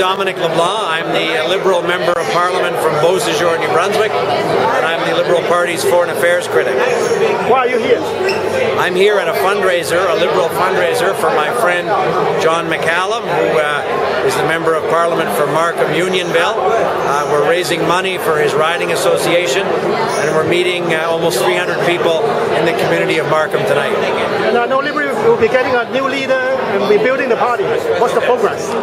Dominic LeBlanc. I'm the Liberal Member of Parliament from Beausejour, New Brunswick, and I'm the Liberal Party's Foreign Affairs critic. Why are you here? I'm here at a fundraiser, a Liberal fundraiser for my friend John McCallum, who is the Member of Parliament for Markham Unionville. We're raising money for his riding association, and we're meeting almost 300 people in the community of Markham tonight. And I know Liberal will be getting a new leader and rebuilding the party. What's the progress?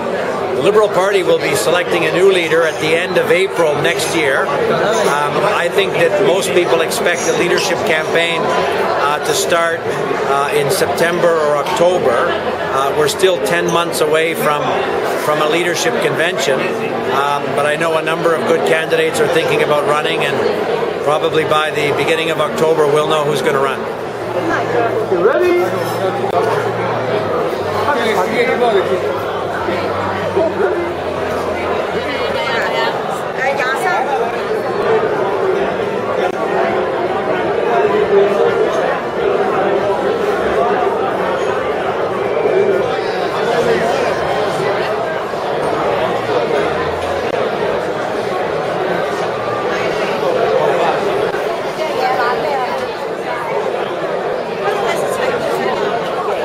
The Liberal Party will be selecting a new leader at the end of April next year. I think that most people expect the leadership campaign to start in September or October. We're still 10 months away from a leadership convention, but I know a number of good candidates are thinking about running, and probably by the beginning of October we'll know who's going to run. You ready?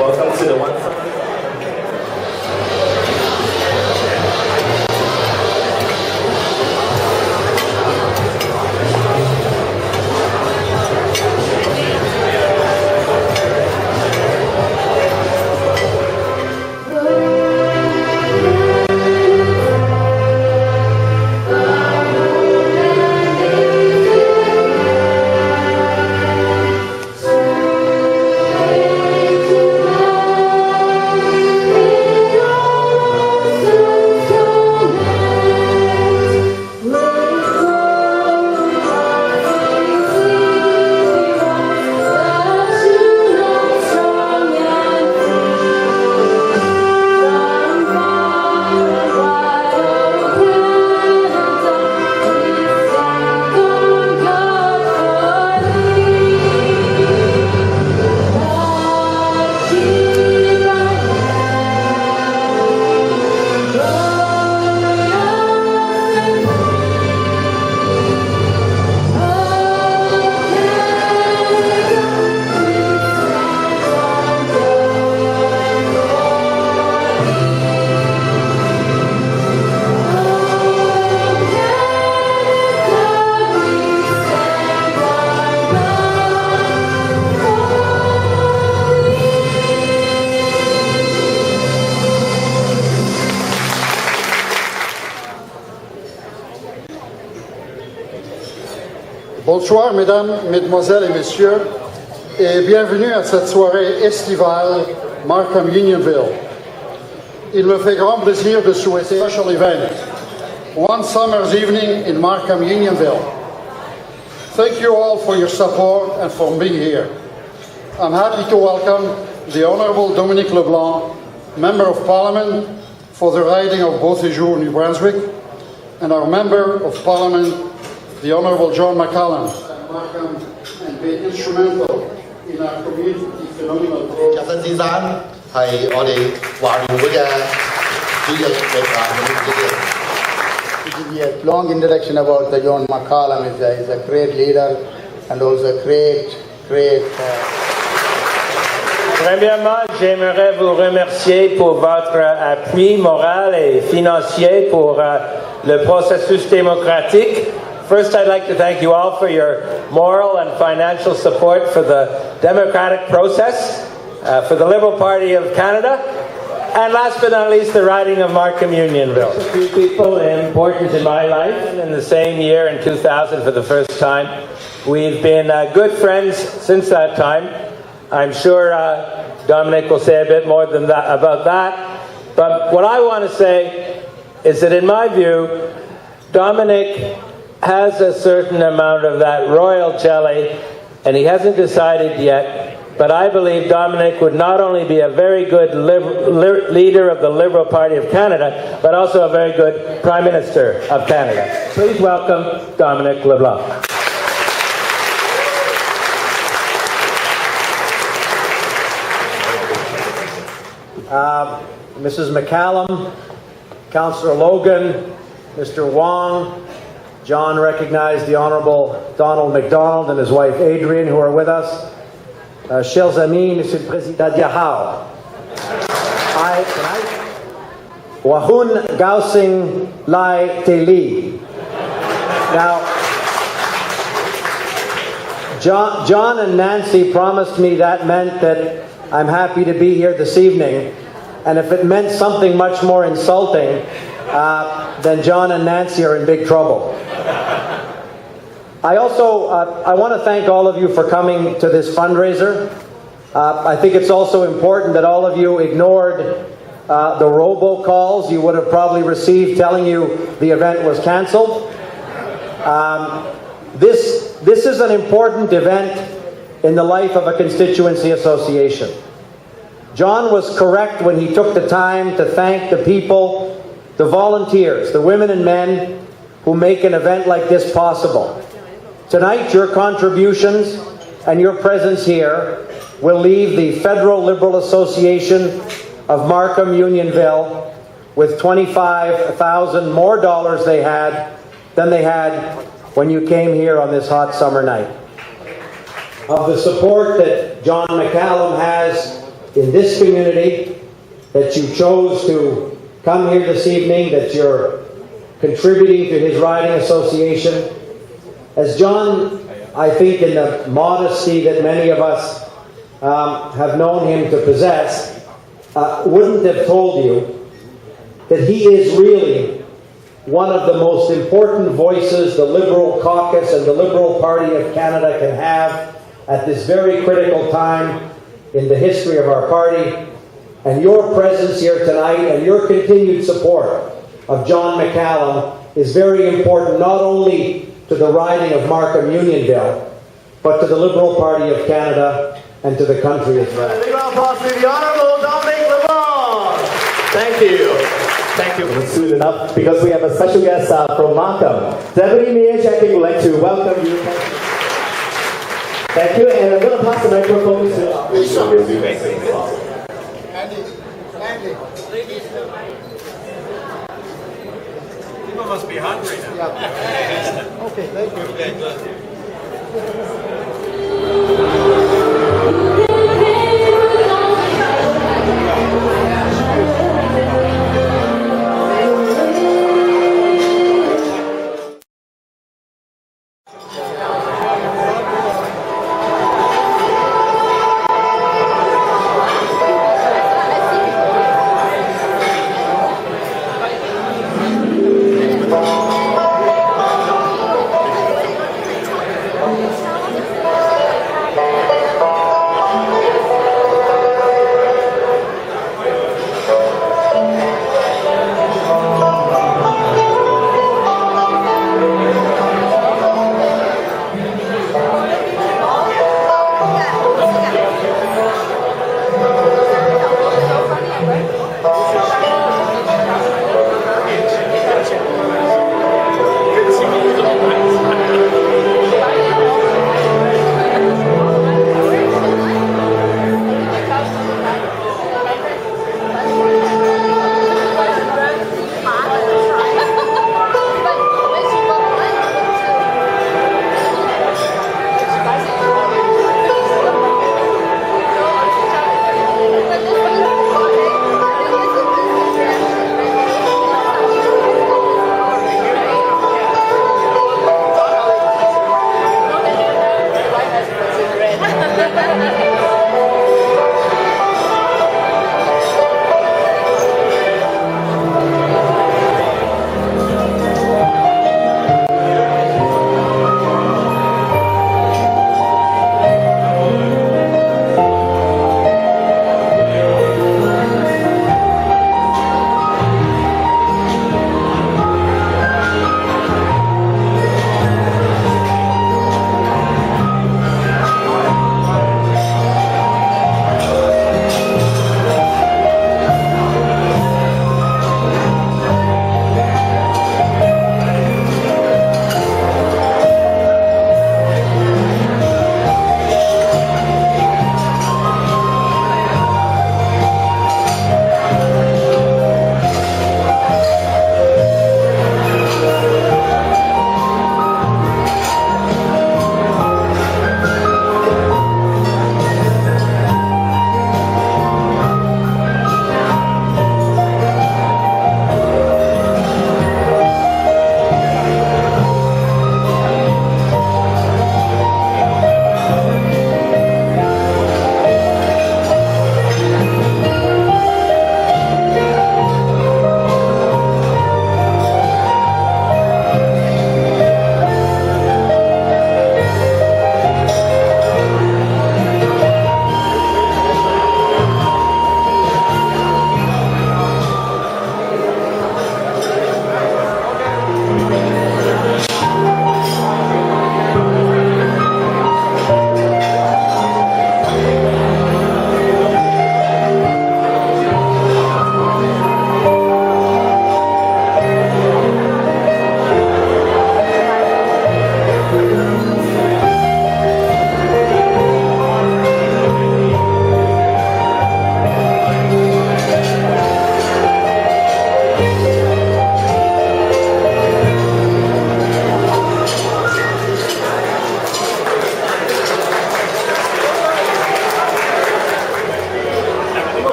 Welcome to the one. Bonsoir, mesdames, mesdemoiselles et messieurs, et bienvenue à cette soirée estivale Markham Unionville. Il me fait grand plaisir de souhaiter a special event, one summer's evening in Markham Unionville. Thank you all for your support and for being here. I'm happy to welcome the Honourable Dominic LeBlanc, Member of Parliament for the riding of Beausejour, New Brunswick, and our Member of Parliament, the Honourable John McCallum, Markham, and been instrumental in our community phenomenal growth. Chào dân gian, thầy ở đây vào điều với chỉ dạy về cả A long introduction about the John McCallum is a great leader and also a great. Premièrement, j'aimerais vous remercier pour votre appui moral et financier pour le processus démocratique. First, I'd like to thank you all for your moral and financial support for the democratic process, for the Liberal Party of Canada, and last but not least, the riding of Markham Unionville. A few people important in my life in the same year, in 2000, for the first time. We've been good friends since that time. I'm sure Dominic will say a bit more than that about that. But what I want to say is that in my view, Dominic has a certain amount of that royal jelly, and he hasn't decided yet. But I believe Dominic would not only be a very good leader of the Liberal Party of Canada, but also a very good Prime Minister of Canada. Please welcome Dominic LeBlanc. Mrs. McCallum, Councillor Logan, Mr. Wong, John recognized the Honourable Donald MacDonald and his wife Adrian, who are with us. Chers amis, Monsieur le Président Diahao, Wahun Gausing Lai Teli. Now, John and Nancy promised me that meant that I'm happy to be here this evening. And if it meant something much more insulting, then John and Nancy are in big trouble. I also I want to thank all of you for coming to this fundraiser. I think it's also important that all of you ignored the robocalls you would have probably received telling you the event was cancelled. This is an important event in the life of a constituency association. John was correct when he took the time to thank the people, the volunteers, the women and men who make an event like this possible. Tonight, your contributions and your presence here will leave the Federal Liberal Association of Markham Unionville with $25,000 more dollars than they had when you came here on this hot summer night. Of the support that John McCallum has in this community, that you chose to come here this evening, that you're contributing to his riding association. As John, I think in the modesty that many of us have known him to possess, wouldn't have told you that he is really one of the most important voices the Liberal caucus and the Liberal Party of Canada can have at this very critical time in the history of our party. And your presence here tonight and your continued support of John McCallum is very important, not only to the riding of Markham Unionville, but to the Liberal Party of Canada and to the country as well. Big round of applause to the Honourable Dominic LeBlanc. Thank you. Thank you. Soon enough, because we have a special guest from Markham. Deputy Mayor Jackie would like to welcome you. Thank you, and I'm going to pass the microphone to People must be hungry now. Yeah. Okay, thank you.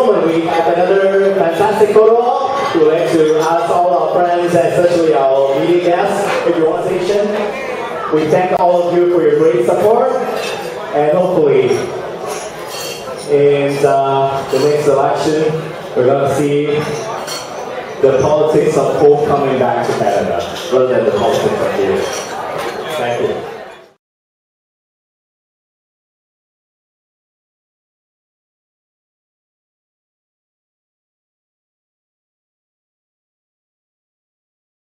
moment, we have another fantastic photo op. We'd like to ask all our friends, and especially our media guests, if you want station. We thank all of you for your great support, and hopefully, in the next election, we're going to see the politics of hope coming back to Canada, rather than the politics of